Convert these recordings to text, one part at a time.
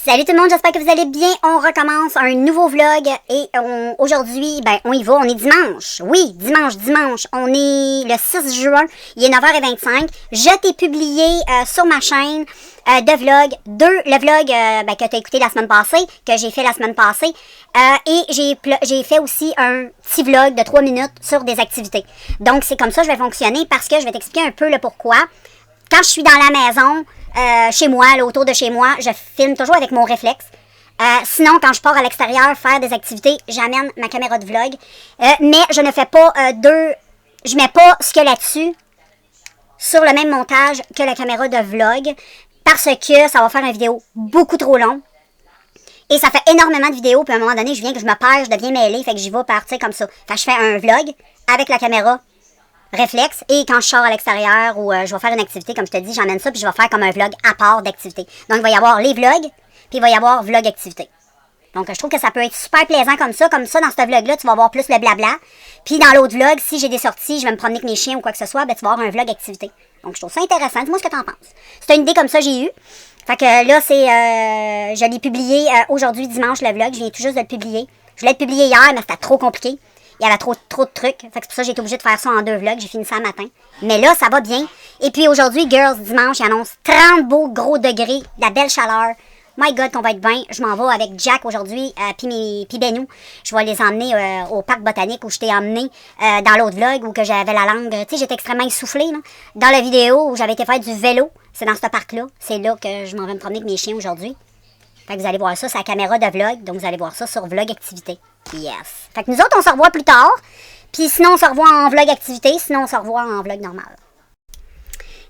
Salut tout le monde, j'espère que vous allez bien. On recommence un nouveau vlog et aujourd'hui, on y va, on est dimanche. Oui, dimanche. On est le 6 juin, il est 9h25. Je t'ai publié sur ma chaîne de vlog, le vlog que tu as écouté la semaine passée, que j'ai fait la semaine passée. Et j'ai fait aussi un petit vlog de 3 minutes sur des activités. Donc c'est comme ça que je vais fonctionner parce que je vais t'expliquer un peu le pourquoi. Quand je suis dans la maison, chez moi, là, autour de chez moi, je filme toujours avec mon réflexe. Sinon, quand je pars à l'extérieur faire des activités, j'amène ma caméra de vlog. Mais je ne fais pas je mets pas ce qu'il y a là-dessus sur le même montage que la caméra de vlog parce que ça va faire une vidéo beaucoup trop longue. Et ça fait énormément de vidéos, puis à un moment donné, je me perds, je deviens mêlée, fait que j'y vais partir comme ça. Fait que je fais un vlog avec la caméra réflexe, et quand je sors à l'extérieur ou je vais faire une activité, comme je te dis, j'emmène ça, puis je vais faire comme un vlog à part d'activité. Donc, il va y avoir les vlogs, puis il va y avoir vlog activité. Donc, je trouve que ça peut être super plaisant comme ça. Comme ça, dans ce vlog-là, tu vas voir plus le blabla. Puis, dans l'autre vlog, si j'ai des sorties, je vais me promener avec mes chiens ou quoi que ce soit, ben, tu vas avoir un vlog activité. Donc, je trouve ça intéressant. Dis-moi ce que tu en penses. C'est une idée comme ça que j'ai eue. Fait que là, je l'ai publié aujourd'hui, dimanche, le vlog. Je viens tout juste de le publier. Je voulais le publier hier, mais c'était trop compliqué. Il y avait trop de trucs. Fait que c'est pour ça que j'ai été obligée de faire ça en 2 vlogs. J'ai fini ça le matin. Mais là, ça va bien. Et puis aujourd'hui, Girls, dimanche, il annonce 30 beaux gros degrés, de la belle chaleur. My God, qu'on va être bien. Je m'en vais avec Jack aujourd'hui, puis Benou. Je vais les emmener au parc botanique où je t'ai emmené dans l'autre vlog où que j'avais la langue. Tu sais, j'étais extrêmement essoufflée. Là. Dans la vidéo où j'avais été faire du vélo, c'est dans ce parc-là. C'est là que je m'en vais me promener avec mes chiens aujourd'hui. Fait que vous allez voir ça sur la caméra de vlog. Donc vous allez voir ça sur Vlog Activité. Yes. Fait que nous autres, on se revoit plus tard. Puis sinon, on se revoit en vlog activité. Sinon, on se revoit en vlog normal.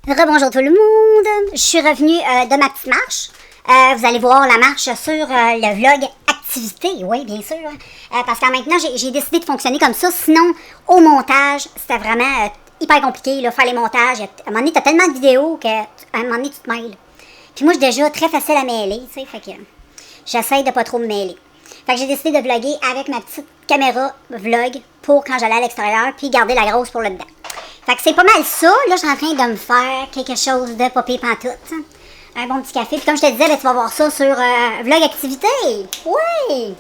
Rebonjour tout le monde. Je suis revenue de ma petite marche. Vous allez voir la marche sur le vlog activité. Oui, bien sûr. Parce que maintenant, j'ai décidé de fonctionner comme ça. Sinon, au montage, c'était vraiment hyper compliqué. Là, faire les montages. À un moment donné, t'as tellement de vidéos qu'à un moment donné, tu te mêles. Puis moi, je suis déjà très facile à mêler. Tu sais, fait que j'essaye de pas trop me mêler. Fait que j'ai décidé de vlogger avec ma petite caméra vlog pour quand j'allais à l'extérieur, puis garder la grosse pour le dedans. Fait que c'est pas mal ça. Là, je suis en train de me faire quelque chose de popé pantoute. Un bon petit café. Puis comme je te disais, ben, tu vas voir ça sur Vlog Activité. Oui!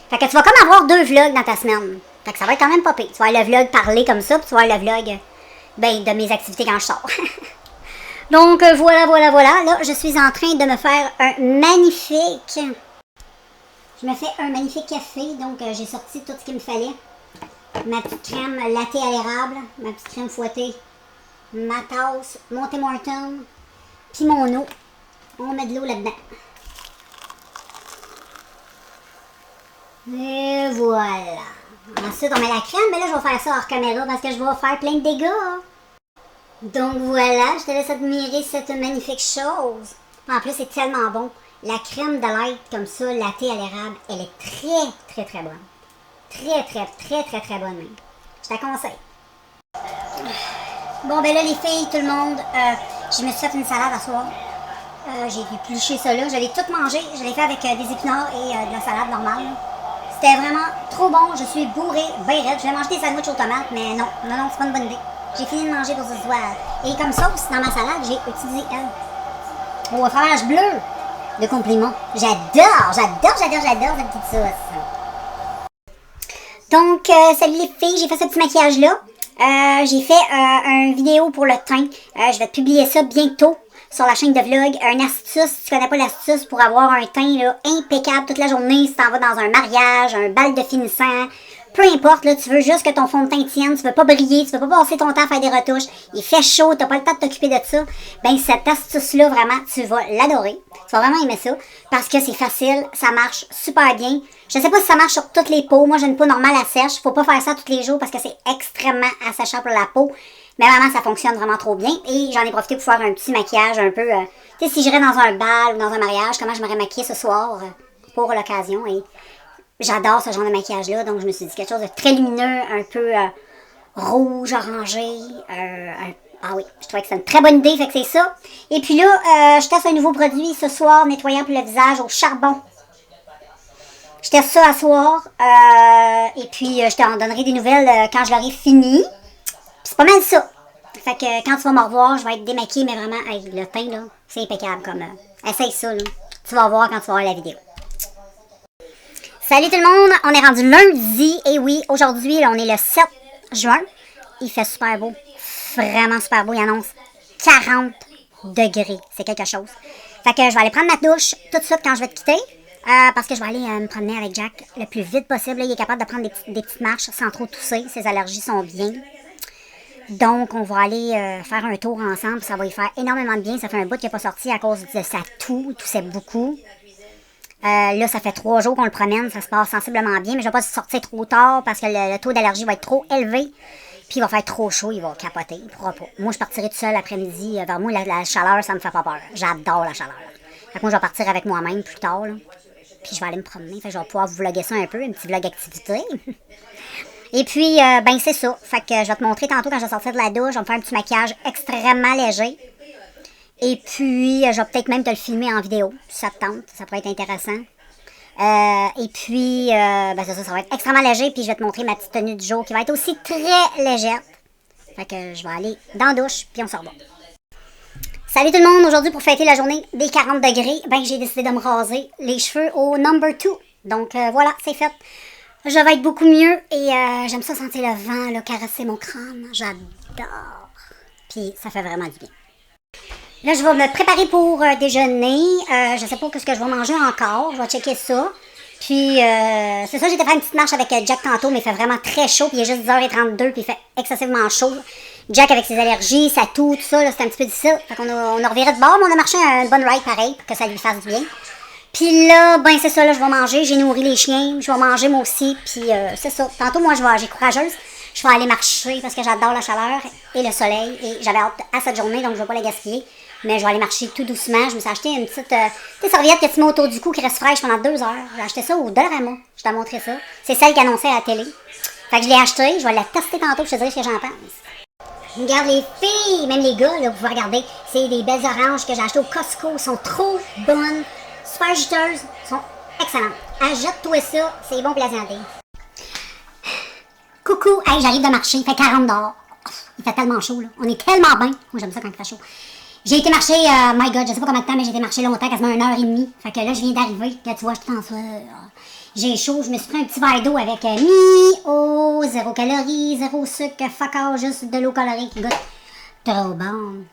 Fait que tu vas comme avoir 2 vlogs dans ta semaine. Fait que ça va être quand même popé. Tu vas avoir le vlog parler comme ça, puis tu vas avoir le vlog de mes activités quand je sors. Donc voilà. Là, je suis en train de me faire un magnifique... Je me fais un magnifique café, donc j'ai sorti tout ce qu'il me fallait. Ma petite crème latte à l'érable, ma petite crème fouettée, ma tasse, mon Tim Hortons, puis mon eau. On met de l'eau là-dedans. Et voilà. Ensuite, on met la crème, mais là, je vais faire ça hors caméra parce que je vais faire plein de dégâts. Donc voilà, je te laisse admirer cette magnifique chose. En plus, c'est tellement bon. La crème de light comme ça, latte à l'érable, elle est très bonne. Très bonne même. Je te conseille. Bon, ben là, les filles, tout le monde, je me suis fait une salade à soir. J'ai épluché ça là. Je l'ai tout mangé. Je l'ai fait avec des épinards et de la salade normale. C'était vraiment trop bon. Je suis bourrée, bien raide. Je vais manger des sandwichs aux tomates, mais non, c'est pas une bonne idée. J'ai fini de manger pour ce soir. Et comme sauce, dans ma salade, j'ai utilisé elle. Au fromage bleu. De compliments. J'adore cette petite sauce. Donc, salut les filles, j'ai fait ce petit maquillage-là. J'ai fait une vidéo pour le teint. Je vais te publier ça bientôt sur la chaîne de vlog. Une astuce, si tu connais pas l'astuce, pour avoir un teint là, impeccable toute la journée. Si t'en vas dans un mariage, un bal de finissant, peu importe, là, tu veux juste que ton fond de teint tienne, tu veux pas briller, tu veux pas passer ton temps à faire des retouches, il fait chaud, t'as pas le temps de t'occuper de ça, ben cette astuce-là, vraiment, tu vas l'adorer. Tu vas vraiment aimer ça, parce que c'est facile, ça marche super bien. Je sais pas si ça marche sur toutes les peaux, moi j'ai une peau normale à sèche, faut pas faire ça tous les jours parce que c'est extrêmement asséchant pour la peau, mais vraiment ça fonctionne vraiment trop bien, et j'en ai profité pour faire un petit maquillage un peu, tu sais, si j'irais dans un bal ou dans un mariage, comment je m'aurais maquillée ce soir pour l'occasion, et... J'adore ce genre de maquillage-là, donc je me suis dit quelque chose de très lumineux, un peu rouge, orangé. Ah oui, je trouvais que c'est une très bonne idée, fait que c'est ça. Et puis là, je teste un nouveau produit ce soir, nettoyant pour le visage au charbon. Je teste ça à soir, et puis je t'en donnerai des nouvelles quand je l'aurai fini. Puis c'est pas mal ça. Fait que quand tu vas me revoir, je vais être démaquillée, mais vraiment, hey, le teint, là, c'est impeccable comme... essaye ça, là. Tu vas voir quand tu vas voir la vidéo. Salut tout le monde, on est rendu lundi. Et oui, aujourd'hui, on est le 7 juin. Il fait super beau. Vraiment super beau. Il annonce 40 degrés. C'est quelque chose. Fait que je vais aller prendre ma douche tout de suite quand je vais te quitter. Parce que je vais aller me promener avec Jack le plus vite possible. Là, il est capable de prendre des petites marches sans trop tousser. Ses allergies sont bien. Donc, on va aller faire un tour ensemble. Ça va lui faire énormément de bien. Ça fait un bout qu'il n'est pas sorti à cause de sa toux. Il toussait beaucoup. Là, ça fait 3 jours qu'on le promène. Ça se passe sensiblement bien. Mais je ne vais pas sortir trop tard parce que le taux d'allergie va être trop élevé. Puis il va faire trop chaud. Il va capoter. Il ne pourra pas. Moi, je partirai tout seul l'après-midi. Vers moi, la chaleur, ça me fait pas peur. J'adore la chaleur. Fait que moi, je vais partir avec moi-même plus tard. Là. Puis je vais aller me promener. Fait que je vais pouvoir vous vlogger ça un peu. Un petit vlog activité. Et puis, ben c'est ça. Fait que je vais te montrer tantôt quand je vais sortir de la douche. Je vais me faire un petit maquillage extrêmement léger. Et puis, je vais peut-être même te le filmer en vidéo. Si ça te tente. Ça pourrait être intéressant. Et puis, ben c'est ça. Ça va être extrêmement léger. Puis, je vais te montrer ma petite tenue du jour qui va être aussi très légère. Fait que je vais aller dans la douche. Puis, on se revoit. Salut tout le monde. Aujourd'hui, pour fêter la journée des 40 degrés, ben j'ai décidé de me raser les cheveux au number 2. Donc, voilà, c'est fait. Je vais être beaucoup mieux et j'aime ça sentir le vent là, caresser mon crâne. J'adore. Puis ça fait vraiment du bien. Là, je vais me préparer pour déjeuner. Je sais pas ce que je vais manger encore. Je vais checker ça. Puis c'est ça, j'ai été faire une petite marche avec Jack tantôt, mais il fait vraiment très chaud. Puis il est juste 10h32 puis il fait excessivement chaud. Jack avec ses allergies, sa toux, tout ça, c'est un petit peu difficile. Fait qu'on a reviré de bord, mais on a marché un bon ride pareil pour que ça lui fasse du bien. Puis là, ben c'est ça, là, je vais manger. J'ai nourri les chiens. Je vais manger moi aussi. Puis c'est ça. Tantôt, moi, j'ai courageuse. Je vais aller marcher parce que j'adore la chaleur et le soleil. Et j'avais hâte à cette journée, donc je ne vais pas la gaspiller. Mais je vais aller marcher tout doucement. Je me suis acheté une petite serviette que tu mets autour du cou qui reste fraîche pendant 2 heures. J'ai acheté ça au Dollarama. Je t'ai montré ça. C'est celle qui annonçait à la télé. Fait que je l'ai acheté. Je vais la tester tantôt. Je te dirai ce que j'en pense. Regarde les filles, même les gars, là, vous pouvez regarder. C'est des belles oranges que j'ai achetées au Costco. Elles sont trop bonnes. Super juteuses, sont excellentes. Achète-toi ça, c'est bon pour la santé. Coucou, hey, j'arrive de marcher, il fait 40 dehors. Il fait tellement chaud, là. On est tellement bien. Moi, j'aime ça quand il fait chaud. J'ai été marcher, my God, je sais pas combien de temps, mais j'ai été marcher longtemps, quasiment 1h30. Fait que là, je viens d'arriver. Là, tu vois, je suis en sueur. J'ai chaud, je me suis pris un petit verre d'eau avec mi-eau, 0 calories, 0 sucre, fuck all, juste de l'eau colorée qui goûte trop bon.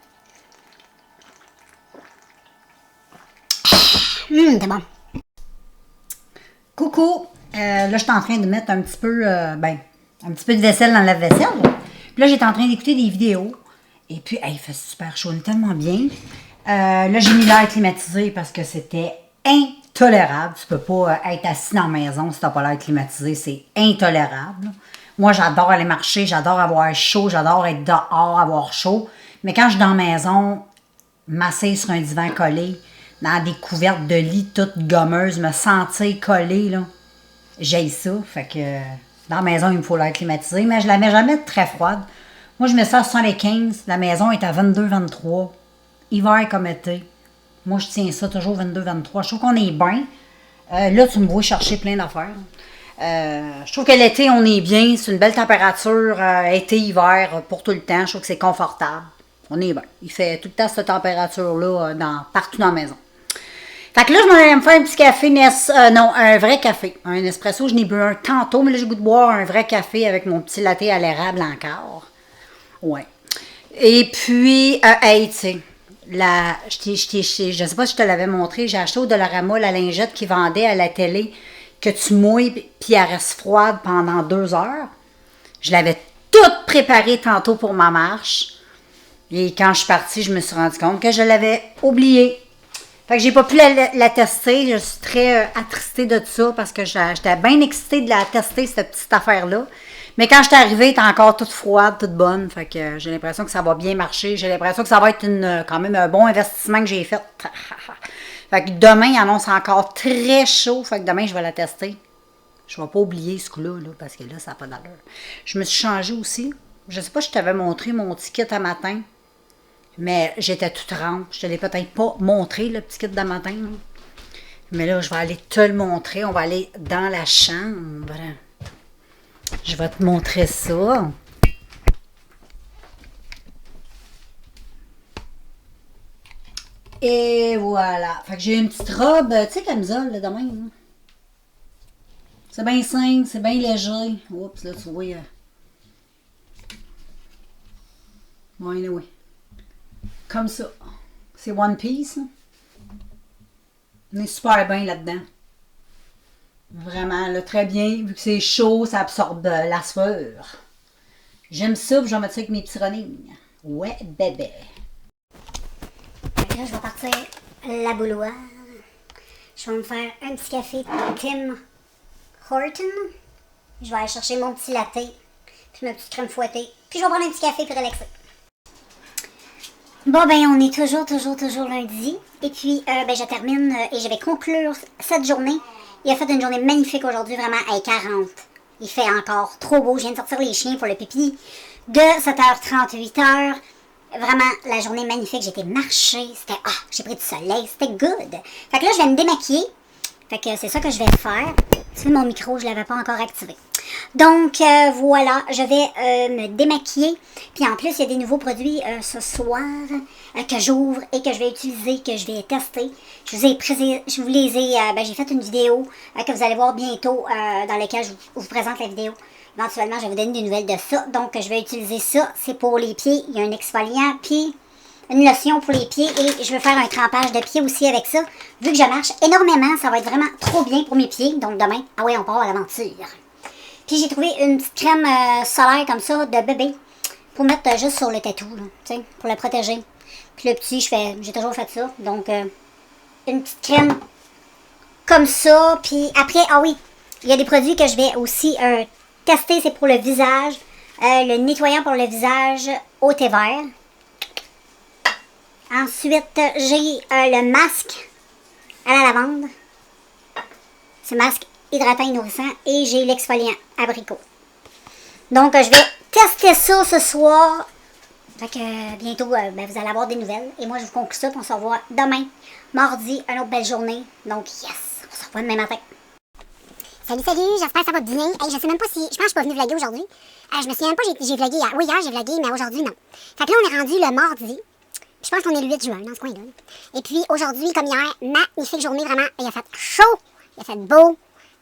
C'est bon. Coucou, là je suis en train de mettre un petit peu de vaisselle dans la vaisselle. Puis là j'étais en train d'écouter des vidéos. Et puis, il fait super chaud, on est tellement bien. Là j'ai mis l'air climatisé parce que c'était intolérable. Tu peux pas être assis dans la maison si t'as pas l'air climatisé, c'est intolérable. Moi j'adore aller marcher, j'adore avoir chaud, j'adore être dehors, avoir chaud. Mais quand je suis dans la maison, m'asseoir sur un divan collé, dans des couvertes de lit toutes gommeuses, me sentir collée, là, j'haïs ça. Fait que dans la maison, il me faut l'air climatisé, mais je la mets jamais très froide. Moi, je mets ça à 75, la maison est à 22-23, hiver comme été. Moi, je tiens ça toujours 22-23. Je trouve qu'on est bien. Là, tu me vois chercher plein d'affaires. Je trouve que l'été, on est bien. C'est une belle température, été, hiver, pour tout le temps. Je trouve que c'est confortable. On est bien. Il fait tout le temps cette température-là partout dans la maison. Fait que là, je m'en vais me faire un petit café, un vrai café. Un espresso, je n'ai bu un tantôt, mais là, j'ai goût de boire un vrai café avec mon petit latte à l'érable encore. Ouais. Et puis, hey, tu sais, je sais pas si je te l'avais montré, j'ai acheté au Dollarama la lingette qui vendait à la télé que tu mouilles puis elle reste froide pendant 2 heures. Je l'avais toute préparée tantôt pour ma marche. Et quand je suis partie, je me suis rendu compte que je l'avais oubliée. Fait que j'ai pas pu la tester. Je suis très attristée de ça parce que j'étais bien excitée de la tester, cette petite affaire-là. Mais quand j'étais arrivée, elle était encore toute froide, toute bonne. Fait que j'ai l'impression que ça va bien marcher. J'ai l'impression que ça va être quand même un bon investissement que j'ai fait. Fait que demain, il annonce encore très chaud. Fait que demain, je vais la tester. Je vais pas oublier ce coup-là, là, parce que là, ça n'a pas d'allure. Je me suis changée aussi. Je sais pas si je t'avais montré mon ticket à matin. Mais j'étais toute rampe. Je te l'ai peut-être pas montré, le petit kit de matin. Là. Mais là, je vais aller te le montrer. On va aller dans la chambre. Je vais te montrer ça. Et voilà. Fait que j'ai une petite robe, tu sais, camisole, là, de même. C'est bien simple, c'est bien léger. Oups, là, tu vois. Bon, anyway. Comme ça. C'est One Piece. Hein. On est super bien là-dedans. Vraiment, là, très bien. Vu que c'est chaud, ça absorbe la sueur. J'aime ça, puis je vais mettre ça avec mes petits running. Ouais, bébé. Là, je vais partir la bouloire. Je vais me faire un petit café Tim Horton. Je vais aller chercher mon petit latte, puis ma petite crème fouettée. Puis je vais prendre un petit café puis relaxer. Bon, ben, on est toujours lundi. Et puis, je termine et je vais conclure cette journée. Il a fait une journée magnifique aujourd'hui, vraiment à 40. Il fait encore trop beau. Je viens de sortir les chiens pour le pipi de 7h30, 8h. Vraiment, la journée magnifique. J'ai été marcher. C'était, j'ai pris du soleil. C'était good. Fait que là, je vais me démaquiller. Fait que c'est ça que je vais faire. Tu sais, mon micro, je l'avais pas encore activé. Donc, voilà, je vais me démaquiller. Puis en plus, il y a des nouveaux produits ce soir que j'ouvre et que je vais utiliser, que je vais tester. Je vous les ai, j'ai fait une vidéo que vous allez voir bientôt dans laquelle je vous présente la vidéo. Éventuellement, je vais vous donner des nouvelles de ça. Donc, je vais utiliser ça. C'est pour les pieds. Il y a un exfoliant, puis une lotion pour les pieds. Et je vais faire un trempage de pieds aussi avec ça. Vu que je marche énormément, ça va être vraiment trop bien pour mes pieds. Donc, demain, on part à l'aventure. Puis j'ai trouvé une petite crème solaire comme ça de bébé pour mettre juste sur le tatou, tu sais, pour le protéger. Puis le petit, j'ai toujours fait ça. Donc, une petite crème comme ça. Puis après, il y a des produits que je vais aussi tester. C'est pour le visage. Le nettoyant pour le visage au thé vert. Ensuite, j'ai le masque à la lavande. Ce masque hydratant et nourrissant. Et j'ai l'exfoliant abricot. Donc, je vais tester ça ce soir. Fait que bientôt, vous allez avoir des nouvelles. Et moi, je vous conclue ça. On se revoit demain, mardi, une autre belle journée. Donc, yes, on se revoit demain matin. Salut, j'espère que ça va bien. Hey, je sais même pas si... Je pense que je suis pas venue vlogger aujourd'hui. Je me souviens même pas, j'ai vlogué hier. Oui, hier, j'ai vlogué, mais aujourd'hui, non. Fait que là, on est rendu le mardi. Je pense qu'on est le 8 juin, dans ce coin-là. Et puis, aujourd'hui, comme hier, magnifique journée, vraiment. Il a fait chaud, il a fait beau.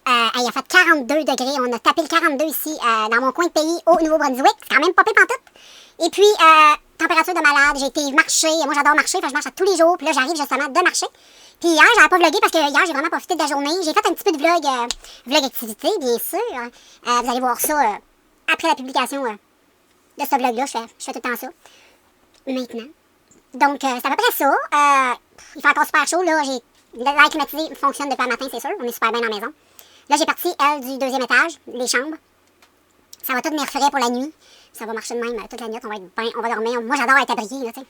Il a fait 42 degrés. On a tapé le 42 ici, dans mon coin de pays, au Nouveau-Brunswick. C'est quand même pas pire pantoute. Et puis, température de malade. J'ai été marcher. Moi, j'adore marcher. Fait que je marche à tous les jours. Puis là, j'arrive justement de marcher. Puis hier, j'avais pas vlogué parce que hier, j'ai vraiment profité de la journée. J'ai fait un petit peu de vlog activité, bien sûr. Vous allez voir ça après la publication de ce vlog-là. Je fais tout le temps ça. Maintenant. Donc, c'est à peu près ça. Il fait encore super chaud. Là, l'air climatisé fonctionne depuis le matin, c'est sûr. On est super bien dans la maison. Là, j'ai parti, elle, du 2e étage, les chambres. Ça va tout me refrais pour la nuit. Ça va marcher de même toute la nuit. On va être bien, on va dormir. Moi, j'adore être abrillée, là, tu sais.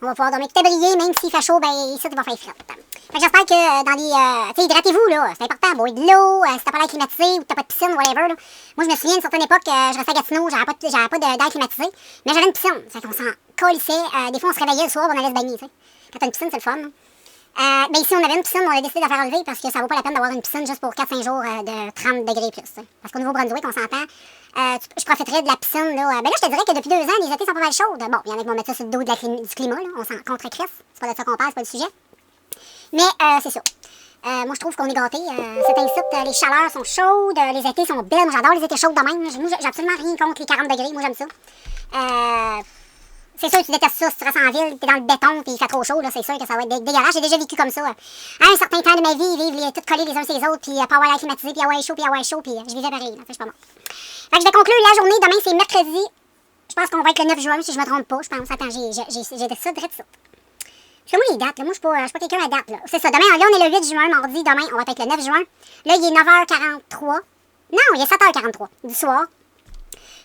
On va pouvoir dormir tout abrillé, même s'il fait chaud, ici, ça va faire frais. Fait que j'espère que dans les... tu sais, hydratez-vous, là. C'est important. Boire de l'eau, si t'as pas l'air climatisé ou que t'as pas de piscine, whatever, là. Moi, je me souviens, à une certaine époque, je restais à Gatineau, j'avais pas d'air climatisé. Mais j'avais une piscine. Fait qu'on s'en colissait. Des fois, on se réveillait le soir, on allait se baigner, tu sais. Quand t'as une piscine, c'est le fun, là. Ici, on avait une piscine, on a décidé de la faire enlever parce que ça vaut pas la peine d'avoir une piscine juste pour 4-5 jours de 30 degrés plus. T'sais. Parce qu'au Nouveau-Brunswick, on s'entend, je profiterais de la piscine. Là, là, je te dirais que depuis 2 ans, les étés sont pas mal chaudes. Bon, il y en a qui vont mettre ça sur le dos du climat. Là. On s'en contre-crisse. C'est pas de ça qu'on parle, c'est pas le sujet. Mais c'est ça. Moi, je trouve qu'on est gâtés. C'est ainsi, les chaleurs sont chaudes, les étés sont belles. Moi, j'adore les étés chaudes de même. Moi, j'ai absolument rien contre les 40 degrés. Moi, j'aime ça. C'est sûr que tu détestes ça si tu restes en ville, t'es dans le béton, puis il fait trop chaud, là, c'est sûr que ça va être dégueulasse. J'ai déjà vécu comme ça. À un certain temps de ma vie, vivre tout collés les uns sur les autres, puis pas avoir l'air climatisé, puis avoir chaud, puis je vivais pareil. Je suis pas mort. Fait que je vais conclure la journée. Demain, c'est mercredi. Je pense qu'on va être le 9 juin, si je me trompe pas. Je pense. Attends, j'ai ça direct ça. Je moi les dates, là. Moi, je suis pas quelqu'un à date, là. C'est ça. Demain, là, on est le 8 juin, mardi. Demain, on va être le 9 juin. Là, il est 9h43. Non, il est 7h43 du soir.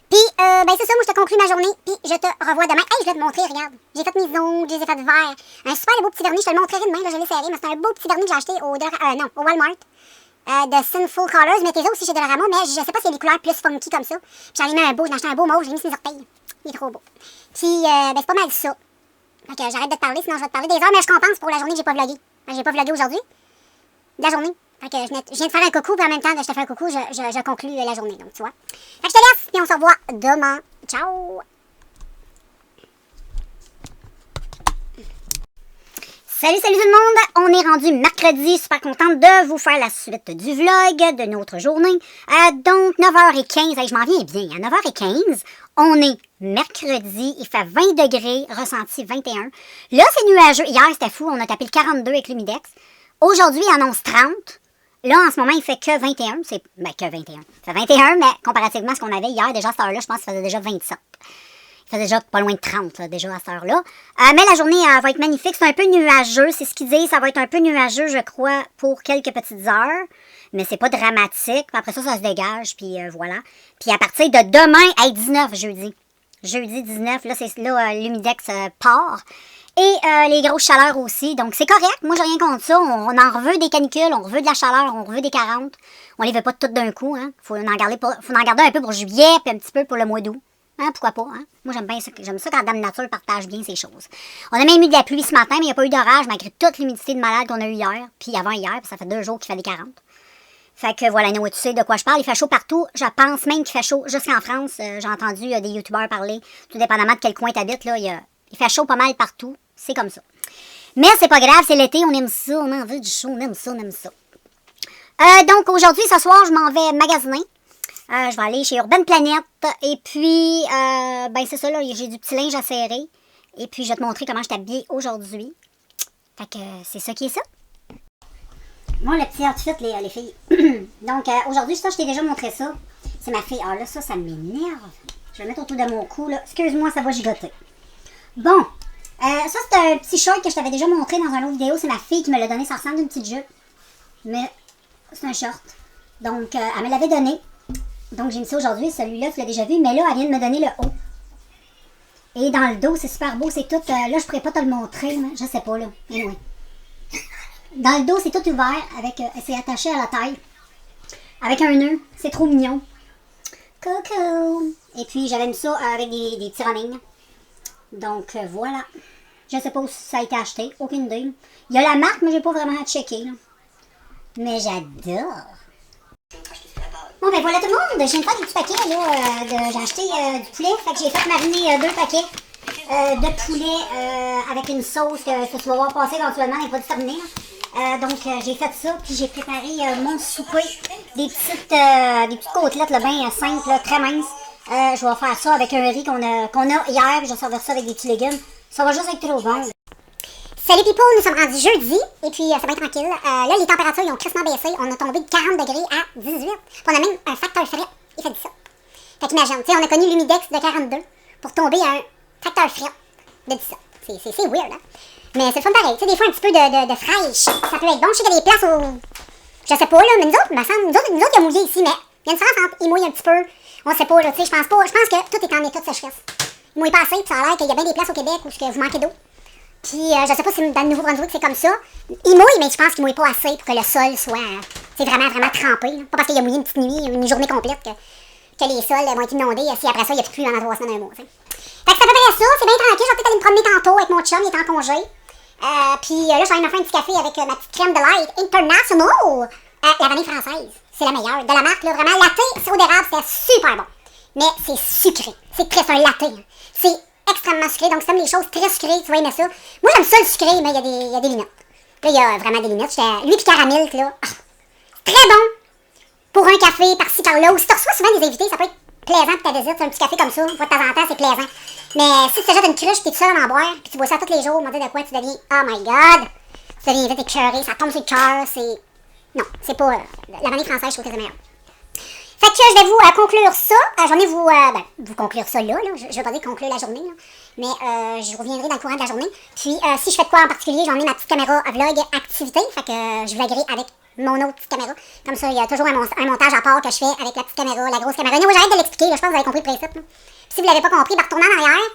Puis, c'est ça, moi, je te conclue ma journée, puis je te revois demain. Hey, je vais te montrer, regarde. J'ai fait mes ongles, je les ai fait verts. Un super beau petit vernis, je te le montrerai demain, là, je l'ai serré, mais c'est un beau petit vernis que j'ai acheté au Walmart. De Sinful Colors, mettez-les aussi chez Dollarama, mais je sais pas s'il y a des couleurs plus funky comme ça. Puis j'en ai mis un beau, j'ai acheté un beau mauve, j'ai mis sur mes orteils. Il est trop beau. Puis, c'est pas mal ça. Fait que j'arrête de te parler, sinon je vais te parler des heures, mais je compense pour la journée que j'ai pas vlogué. J'ai pas vlogué aujourd'hui. De la journée. Fait que je viens de faire un coucou, puis en même temps que je te fais un coucou, je conclue la journée, donc tu vois. Fait que je te laisse, puis on se revoit demain. Ciao! Salut tout le monde! On est rendu mercredi, super contente de vous faire la suite du vlog de notre journée. Donc 9h15, je m'en viens bien, à 9h15, on est mercredi, il fait 20 degrés, ressenti 21. Là c'est nuageux, hier c'était fou, on a tapé le 42 avec l'humidex. Aujourd'hui il annonce 30. Là en ce moment il fait que 21, c'est que 21. Ça fait 21, mais comparativement à ce qu'on avait hier, déjà à cette heure-là, je pense que ça faisait déjà 27. Il fait déjà pas loin de 30, là, déjà à cette heure-là. Mais la journée va être magnifique. C'est un peu nuageux. C'est ce qu'ils disent. Ça va être un peu nuageux, je crois, pour quelques petites heures. Mais c'est pas dramatique. Puis après ça, ça se dégage. Puis voilà. Puis à partir de demain, 19 jeudi. Jeudi 19, là, c'est là l'humidex part. Et les grosses chaleurs aussi. Donc c'est correct. Moi, j'ai rien contre ça. On en veut des canicules, on veut de la chaleur, on veut des 40. On les veut pas toutes d'un coup. Hein. Faut en garder un peu pour juillet, puis un petit peu pour le mois d'août. Hein, pourquoi pas, hein? Moi, j'aime ça quand Dame Nature partage bien ces choses. On a même eu de la pluie ce matin, mais il n'y a pas eu d'orage, malgré toute l'humidité de malade qu'on a eu hier, puis avant-hier, puis ça fait 2 jours qu'il fait des 40. Fait que voilà, tu sais de quoi je parle. Il fait chaud partout. Je pense même qu'il fait chaud jusqu'en France. J'ai entendu des youtubeurs parler, tout dépendamment de quel coin tu habites, là, il fait chaud pas mal partout. C'est comme ça. Mais c'est pas grave, c'est l'été, on aime ça, on en veut du chaud, on aime ça, on aime ça. Donc aujourd'hui, ce soir, je m'en vais magasiner. Je vais aller chez Urban Planet. Et puis, c'est ça, là, j'ai du petit linge à serrer. Et puis, je vais te montrer comment je suis habillée aujourd'hui. Fait que c'est ça qui est ça. Moi, le petit outfit, les filles. Donc, aujourd'hui, ça, je t'ai déjà montré ça. C'est ma fille. Ah là, ça m'énerve. Je vais le mettre autour de mon cou, là. Excuse-moi, ça va gigoter. Bon. Ça, c'est un petit short que je t'avais déjà montré dans une autre vidéo. C'est ma fille qui me l'a donné. Ça ressemble à une petite jupe. Mais c'est un short. Donc, elle me l'avait donné. Donc, j'ai mis ça aujourd'hui. Celui-là, tu l'as déjà vu. Mais là, elle vient de me donner le haut. Et dans le dos, c'est super beau. C'est tout... là, je pourrais pas te le montrer. Mais je sais pas, là. Anyway. Dans le dos, c'est tout ouvert. C'est attaché à la taille. Avec un nœud. C'est trop mignon. Coucou! Et puis, j'avais mis ça avec des petits running. Donc, voilà. Je sais pas où ça a été acheté. Aucune idée. Il y a la marque, mais j'ai pas vraiment à checker. Là. Mais j'adore. Bon, ben voilà tout le monde. J'ai une fois des petits paquets, là. J'ai acheté du poulet. Fait que j'ai fait mariner 2 paquets de poulet avec une sauce que tu vas voir passer éventuellement. Elle n'est pas terminée. Donc, j'ai fait ça. Puis j'ai préparé mon souper. Des petites côtelettes là, bien simples, là, très minces. Je vais faire ça avec un riz qu'on a hier. Puis je vais servir ça avec des petits légumes. Ça va juste être trop bon. Salut people, nous sommes rendus jeudi, et puis c'est bien tranquille. Là, les températures, ils ont crissement baissé. On a tombé de 40 degrés à 18. Puis on a même un facteur frais, il fait 17. Fait qu'imagine, tu sais, on a connu l'humidex de 42 pour tomber à un facteur frais de 17. C'est weird, hein? Mais c'est le fun pareil. Tu sais, des fois, un petit peu de fraîche, ça peut être bon. Je sais qu'il y a des places où, je sais pas, là, mais nous autres, nous autres, il y a mouillé ici, mais il y a une différence entre il mouille un petit peu. On sait pas, là, tu sais, je pense que tout est en état de sécheresse. Il mouille pas assez, puis ça a l'air qu'il y a bien des places au Québec où vous manquez d'eau. Puis, je sais pas si dans le Nouveau-Brunswick c'est comme ça. Il mouille, mais je pense qu'il mouille pas assez pour que le sol soit vraiment trempé. Là. Pas parce qu'il a mouillé une petite nuit, une journée complète que les sols vont être inondés. Si après ça, il n'y a plus pendant 3 semaines, un mois. T'sais. Fait que c'est à peu près ça. C'est bien tranquille. Je vais peut-être aller me promener tantôt avec mon chum. Il est en congé. Puis là, je vais aller me faire un petit café avec ma petite crème de light International. La vanille française. C'est la meilleure. De la marque, là, vraiment. Latte, sirop d'érable, c'est super bon. Mais c'est sucré. C'est très un latte. Hein. C'est extrêmement sucré, donc c'est comme les choses très sucrées, tu vas aimer ça. Moi, j'aime ça le sucré, mais il y a des limites. Là, il y a vraiment des limites. Lui puis caramel, là, très bon pour un café par-ci, par-là. Ou si tu reçois souvent des invités, ça peut être plaisant pour ta visite. Un petit café comme ça, une fois de temps en temps, c'est plaisant. Mais si tu te jettes une cruche, t'es tout seul à en boire, puis tu bois ça tous les jours, on va dire de quoi tu deviens, oh my god, tu deviens vite écœuré, ça tombe sur le cœur, c'est... Non, c'est pas... la vanille française, je trouve que c'est meilleur. Fait que je vais vous conclure ça. J'en ai vous conclure ça là. Je vais pas dire conclure la journée, là. Mais je reviendrai dans le courant de la journée. Puis si je fais de quoi en particulier, j'en ai ma petite caméra vlog activité. Fait que je vloguerai avec mon autre petite caméra. Comme ça, il y a toujours un montage à part que je fais avec la petite caméra, la grosse caméra. Non, j'arrête de l'expliquer, là, je pense que vous avez compris le principe. Là. Puis si vous l'avez pas compris, retournez en arrière.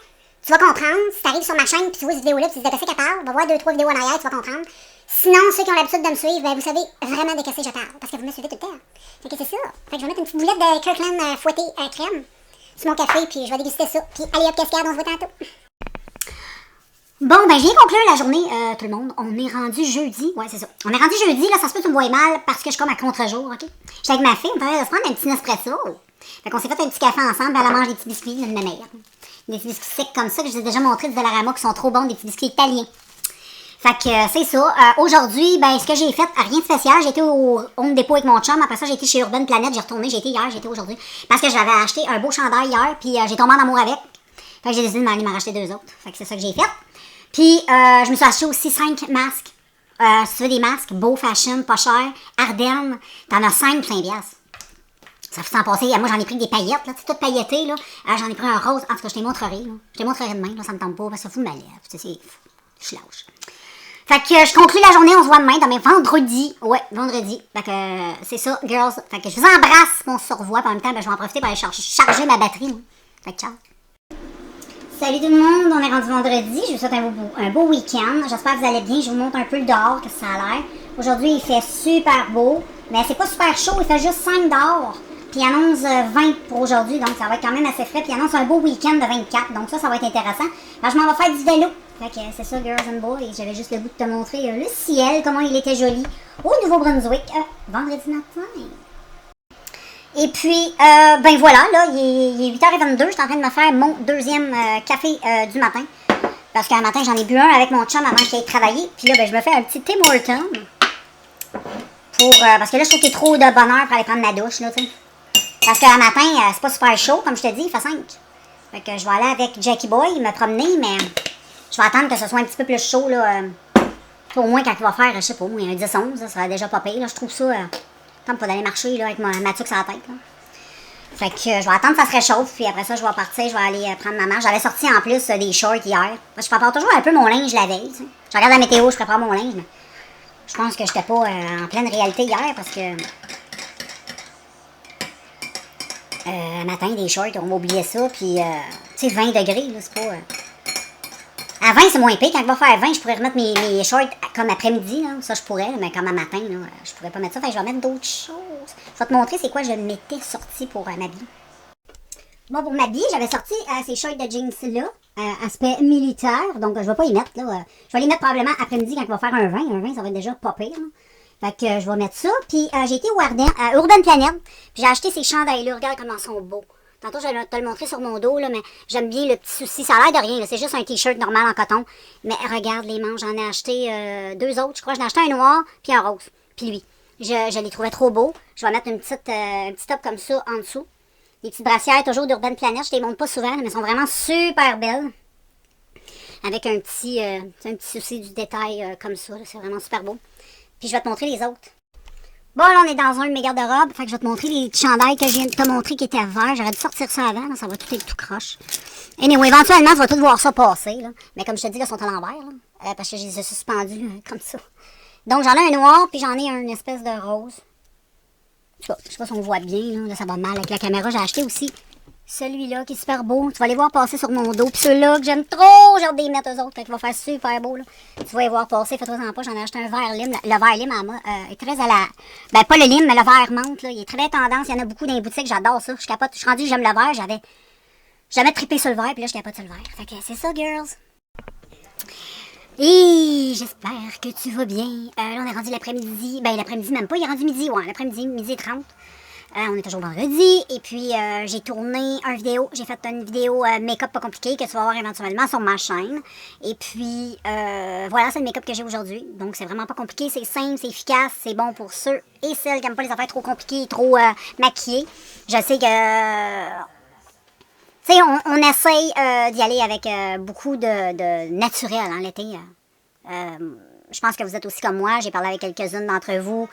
Tu vas comprendre. Si tu arrives sur ma chaîne puis tu vois cette vidéo-là, puis tu te dis de qu'est-ce qu'elle parle, va voir 2-3 vidéos en arrière, tu vas comprendre. Sinon, ceux qui ont l'habitude de me suivre, vous savez vraiment de qu'est-ce que je parle. Parce que vous me suivez tout le temps. Fait que c'est ça. Fait que je vais mettre une petite boulette de Kirkland fouettée à crème sur mon café, puis je vais déguster ça. Puis allez hop, cascade, on se voit tantôt. Bon, ben, je viens conclure la journée, tout le monde. On est rendu jeudi. Ouais, c'est ça. On est rendu jeudi, là, ça se peut que tu me vois mal parce que je suis comme à contre-jour, ok? J'étais avec ma fille, on parlait de se prendre un petit Nespresso. Fait qu'on s'est fait un petit café ensemble, elle mange des petits biscuits de ma mère. Des petits biscuits secs comme ça que je vous ai déjà montré du Dollarama qui sont trop bons, des petits biscuits italiens. Fait que c'est ça. Aujourd'hui, ben ce que j'ai fait, rien de spécial. J'ai été au Home Depot avec mon chum. Après ça, j'ai été chez Urban Planet. J'ai retourné. J'ai été hier, j'ai été aujourd'hui. Parce que j'avais acheté un beau chandail hier. Puis j'ai tombé en amour avec. Fait que j'ai décidé de m'aller m'en racheter 2 autres. Fait que c'est ça que j'ai fait. Puis je me suis acheté aussi 5 masques. Si tu veux des masques, beau fashion, pas cher. Ardennes. T'en as 5 pour 5$. Ça fait s'en passer. Moi, j'en ai pris des paillettes, là. C'est tout pailleté, là. J'en ai pris un rose. En tout cas, je te montrerai, là. Je te montrerai demain, là. Ça me tombe pas, parce que ça fout de ma lèvre. Tu sais, je suis lâche. Fait que je conclue la journée. On se voit demain, vendredi. Ouais, vendredi. Fait que c'est ça, girls. Fait que je vous embrasse, on se revoit. Puis en même temps, ben, je vais en profiter pour aller charger ma batterie, là. Fait que ciao. Salut tout le monde, on est rendu vendredi. Je vous souhaite un beau week-end. J'espère que vous allez bien. Je vous montre un peu le dehors, que ça a l'air. Aujourd'hui, il fait super beau. Mais c'est pas super chaud, il fait juste 5 dehors. Puis il annonce 20 pour aujourd'hui, donc ça va être quand même assez frais. Puis il annonce un beau week-end de 24, donc ça va être intéressant. Alors je m'en vais faire du vélo. Fait que c'est ça, girls and boys. J'avais juste le goût de te montrer le ciel, comment il était joli au Nouveau-Brunswick, vendredi matin. Et puis, ben voilà, là, il est 8h22. Je suis en train de me faire mon deuxième café du matin. Parce qu'un matin, j'en ai bu un avec mon chum avant qu'il aille travailler. Puis là, ben, je me fais un petit Tim Hortons. Parce que là, je trouve qu'il y a trop de bonheur pour aller prendre ma douche, là, tu sais. Parce qu'un matin, c'est pas super chaud, comme je te dis, il fait 5. Fait que je vais aller avec Jackie Boy, me promener, mais je vais attendre que ce soit un petit peu plus chaud, là. Au moins, quand il va faire, je sais pas, un 10-11, ça sera déjà pas pire, là. Je trouve ça, tant pas d'aller marcher, là, avec ma tuque sur la tête, là. Fait que je vais attendre que ça se réchauffe, puis après ça, je vais partir, je vais aller prendre ma marche. J'avais sorti en plus des shorts hier. Je prépare toujours un peu mon linge la veille, tu sais. Je regarde la météo, je prépare mon linge, mais je pense que j'étais pas en pleine réalité hier, parce que matin, des shorts, on va oublier ça, puis tu sais, 20 degrés, là, c'est pas... À 20, c'est moins pire. Quand il va faire 20, je pourrais remettre mes shorts comme après-midi, là. Ça, je pourrais, mais comme à matin, là, je pourrais pas mettre ça. Fait que je vais mettre d'autres choses. Je vais te montrer c'est quoi je m'étais sorti pour m'habiller. Moi, pour m'habiller, j'avais sorti ces shorts de jeans-là, aspect militaire. Donc, je vais pas y mettre, là. Je vais les mettre probablement après-midi quand il va faire un 20. Un 20, ça va être déjà pas pire, là. Fait que je vais mettre ça. Puis, j'ai été au Urban Planet. Puis, j'ai acheté ces chandails-là. Regarde comment ils sont beaux. Tantôt, je vais te le montrer sur mon dos, là, mais j'aime bien le petit souci. Ça a l'air de rien, c'est juste un t-shirt normal en coton. Mais regarde les manches, j'en ai acheté 2 autres, je crois. J'en ai acheté un noir, puis un rose. Puis lui, je les trouvais trop beaux. Je vais mettre un petit top comme ça en dessous. Des petites brassières, toujours d'Urban Planet. Je les montre pas souvent, mais elles sont vraiment super belles. Avec un petit souci du détail comme ça. C'est vraiment super beau. Puis je vais te montrer les autres. Bon, là, on est dans un de mes garde-robes. Fait que je vais te montrer les chandails que je viens de te montrer qui étaient verts. J'aurais dû sortir ça avant. Là, ça va tout être tout croche. Anyway, éventuellement, tu vas tout voir ça passer. Là. Mais comme je te dis, là, ils sont à l'envers. Parce que je les ai suspendus comme ça. Donc, j'en ai un noir, puis j'en ai une espèce de rose. Je sais pas si on voit bien. Là, ça va mal avec la caméra. J'ai acheté aussi celui-là qui est super beau. Tu vas les voir passer sur mon dos. Puis ceux-là que j'aime trop, j'ai hâte de les mettre eux autres. Fait qu'il va faire super beau. Là. Tu vas les voir passer. Fais-toi en pas. J'en ai acheté un vert lime. Le vert lime est très à la... Ben, pas le lime, mais le vert menthe. Là. Il est très tendance. Il y en a beaucoup dans les boutiques. J'adore ça. Je capote. Je suis rendue, j'aime le vert. J'avais jamais trippé sur le vert. Puis là, je capote sur le vert. Fait que c'est ça, girls. Et j'espère que tu vas bien. Là, on est rendu l'après-midi. Ben, l'après-midi, même pas. Il est rendu midi. Ouais, l'après-midi, midi 30. On est toujours vendredi. Et puis, j'ai tourné une vidéo. J'ai fait une vidéo make-up pas compliqué que tu vas voir éventuellement sur ma chaîne. Et puis, voilà, c'est le make-up que j'ai aujourd'hui. Donc, c'est vraiment pas compliqué. C'est simple, c'est efficace. C'est bon pour ceux et celles qui n'aiment pas les affaires trop compliquées, trop maquillées. Je sais que... Tu sais, on essaye d'y aller avec beaucoup de naturel, hein, l'été. Je pense que vous êtes aussi comme moi. J'ai parlé avec quelques-unes d'entre vous.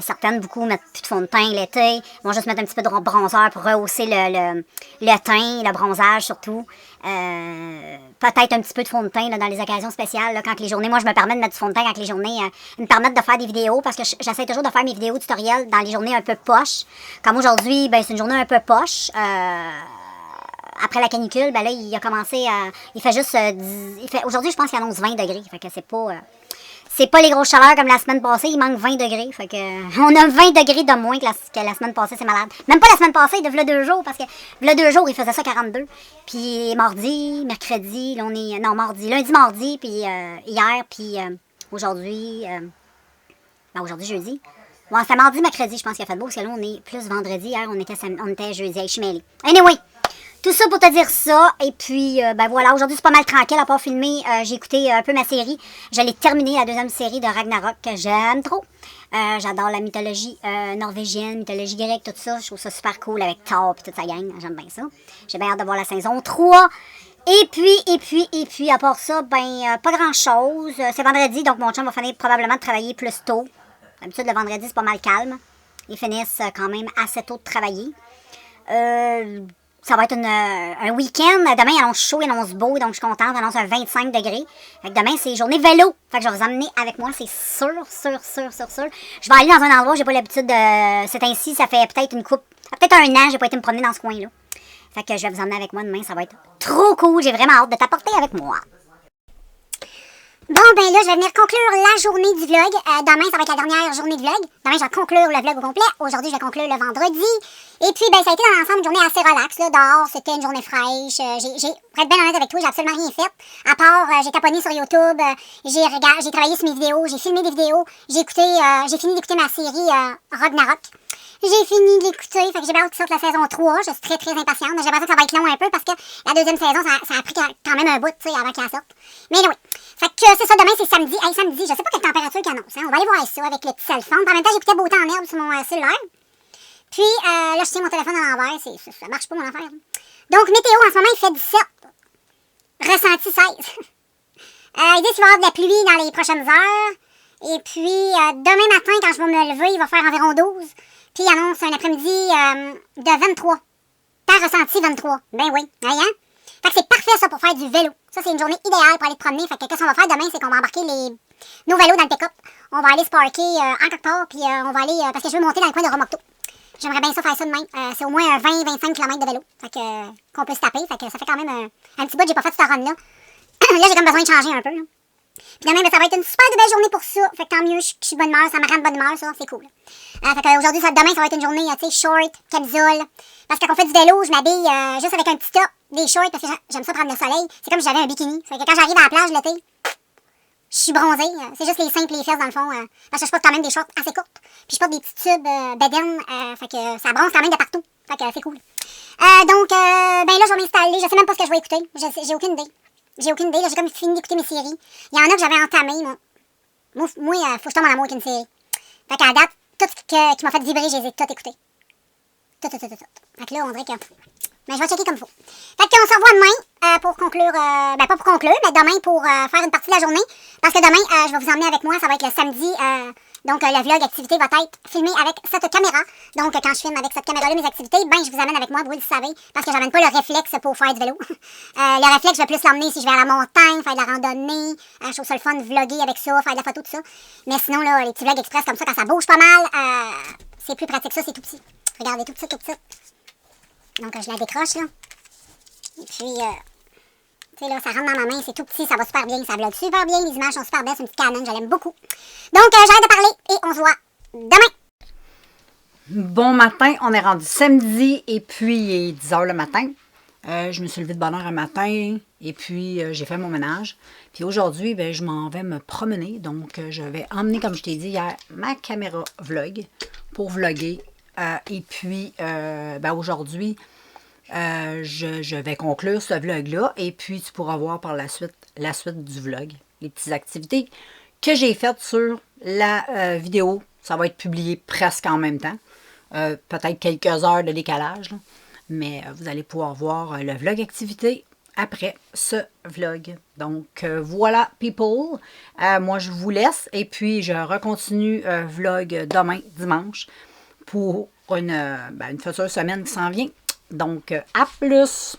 Certaines, beaucoup, mettent plus de fond de teint l'été. Vont juste mettre un petit peu de bronzer pour rehausser le teint, le bronzage surtout. Peut-être un petit peu de fond de teint là, dans les occasions spéciales. Là, quand les journées, moi, je me permets de mettre du fond de teint quand les journées me permettent de faire des vidéos. Parce que j'essaie toujours de faire mes vidéos tutoriels dans les journées un peu poches. Comme aujourd'hui, ben, c'est une journée un peu poche. Après la canicule, ben là, il a commencé à... Il fait juste... aujourd'hui, je pense qu'il annonce 20 degrés. Fait que c'est pas les grosses chaleurs comme la semaine passée. Il manque 20 degrés. Fait que on a 20 degrés de moins que la semaine passée. C'est malade. Même pas la semaine passée, de v'là 2 jours. Parce que v'là 2 jours, il faisait ça 42. Puis mardi, mercredi, là, on est... Non, mardi. Lundi, mardi, puis hier, puis aujourd'hui... Ben, aujourd'hui, jeudi. Bon, c'était mardi, mercredi, je pense qu'il a fait beau. Parce que là, on est plus vendredi. Hier, on était jeudi. Je suis mêlée. Anyway! Tout ça pour te dire ça. Et puis, ben voilà, aujourd'hui, c'est pas mal tranquille. À part filmer, j'ai écouté un peu ma série. J'allais terminer la deuxième série de Ragnarok que j'aime trop. J'adore la mythologie norvégienne, mythologie grecque, tout ça. Je trouve ça super cool avec Thor et toute sa gang. J'aime bien ça. J'ai bien hâte de voir la saison 3. Et puis, à part ça, pas grand-chose. C'est vendredi, donc mon chum va finir probablement de travailler plus tôt. D'habitude, le vendredi, c'est pas mal calme. Ils finissent quand même assez tôt de travailler. Ça va être un week-end. Demain, il annonce chaud, il annonce beau, donc je suis contente. Il annonce un 25 degrés. Fait que demain, c'est journée vélo. Fait que je vais vous emmener avec moi, c'est sûr. Je vais aller dans un endroit où j'ai pas l'habitude de... C'est ainsi, ça fait peut-être peut-être un an, j'ai pas été me promener dans ce coin-là. Fait que je vais vous emmener avec moi demain, ça va être trop cool. J'ai vraiment hâte de t'apporter avec moi. Bon, ben là, je vais venir conclure la journée du vlog. Demain, ça va être la dernière journée de vlog. Demain, je vais conclure le vlog au complet. Aujourd'hui, je vais conclure le vendredi. Et puis, ben, ça a été dans l'ensemble une journée assez relax. Là, dehors, c'était une journée fraîche. Pour être bien honnête avec toi, j'ai absolument rien fait. À part, j'ai taponné sur YouTube, j'ai travaillé sur mes vidéos, j'ai filmé des vidéos, j'ai fini d'écouter ma série Ragnarok. J'ai fini de l'écouter, fait que j'ai hâte qu'il sorte la saison 3. Je suis très très impatiente. J'ai l'impression que ça va être long un peu parce que la deuxième saison, ça a pris quand même un bout, tu sais, avant qu'elle sorte. Mais oui. Fait que c'est ça, demain c'est samedi. Hey, samedi, je sais pas quelle température qu'il annonce. Hein. On va aller voir ça avec le petit cell phone. En même temps, j'écoutais Beauté en herbe sur mon cellulaire. Puis là, je tiens mon téléphone à l'envers. Ça marche pas mon affaire. Donc, météo, en ce moment, il fait 17. Ressenti 16. Il dit qu'il va y avoir de la pluie dans les prochaines heures. Et puis, demain matin, quand je vais me lever, il va faire environ 12. Puis il annonce un après-midi de 23. Par ressenti 23. Ben oui. Hein? Fait que c'est parfait ça pour faire du vélo. Ça, c'est une journée idéale pour aller te promener. Fait que qu'est-ce qu'on va faire demain, c'est qu'on va embarquer nos vélos dans le pick-up. On va aller se parker en quelque part. Puis on va aller, parce que je veux monter dans le coin de Romocto. J'aimerais bien ça faire ça demain. C'est au moins 20-25 km de vélo. Fait que qu'on peut se taper. Fait que ça fait quand même un petit bout que j'ai pas fait cette run-là. Là, j'ai comme besoin de changer un peu. Là. Puis demain, ça va être une super de belle journée pour ça. Fait que tant mieux, je suis de bonne humeur, ça me rend de bonne humeur, ça, c'est cool. Fait que aujourd'hui, demain, ça va être une journée, tu sais, short, camisole. Parce que quand on fait du vélo, je m'habille juste avec un petit top, des shorts, parce que j'aime ça prendre le soleil. C'est comme si j'avais un bikini. Fait que quand j'arrive à la plage l'été, je suis bronzée. C'est juste les seins et les fesses, dans le fond. Parce que je porte quand même des shorts assez courtes. Puis je porte des petits tubes bedaine. Fait que ça bronze quand même de partout. Fait que c'est cool. Donc, ben là, je vais m'installer. Je sais même pas ce que je vais écouter. J'ai aucune idée. J'ai comme fini d'écouter mes séries. Il y en a que j'avais entamées, moi. Faut que je tombe en amour avec une série. Fait qu'à date, tout ce qui m'a fait vibrer, je les ai toutes écoutées. Tout. Fait que là, on dirait que... Mais je vais checker comme il faut. Fait qu'on se revoit demain pour conclure... pas pour conclure, mais demain pour faire une partie de la journée. Parce que demain, je vais vous emmener avec moi. Ça va être le samedi. Donc, le vlog activité va être filmé avec cette caméra. Donc, quand je filme avec cette caméra-là mes activités, ben, je vous amène avec moi, vous le savez, parce que j'amène pas le réflexe pour faire du vélo. Le réflexe, je vais plus l'emmener si je vais à la montagne, faire de la randonnée. Je trouve ça le fun de vlogger avec ça, faire de la photo, tout ça. Mais sinon, là, les petits vlogs express comme ça, quand ça bouge pas mal, c'est plus pratique que ça, c'est tout petit. Regardez, tout petit. Donc, je la décroche, là. Et puis, tu sais, là, ça rentre dans ma main, c'est tout petit, ça va super bien, ça vlog super bien, les images sont super belles, c'est une petite Canon, je l'aime beaucoup. Donc, j'arrête de parler et on se voit demain. Bon matin, on est rendu samedi et puis il est 10 h le matin. Je me suis levée de bonne heure un matin et puis j'ai fait mon ménage. Puis aujourd'hui, ben, je m'en vais me promener. Donc, je vais emmener, comme je t'ai dit hier, ma caméra vlog pour vlogger. Et puis, ben, aujourd'hui, je vais conclure ce vlog-là. Et puis, tu pourras voir par la suite du vlog, les petites activités que j'ai faites sur la vidéo. Ça va être publié presque en même temps. Peut-être quelques heures de décalage, là. Mais vous allez pouvoir voir le vlog activité après ce vlog. Donc, voilà, people. Moi, je vous laisse. Et puis, je recontinue vlog demain, dimanche, pour une future semaine qui s'en vient. Donc, à plus!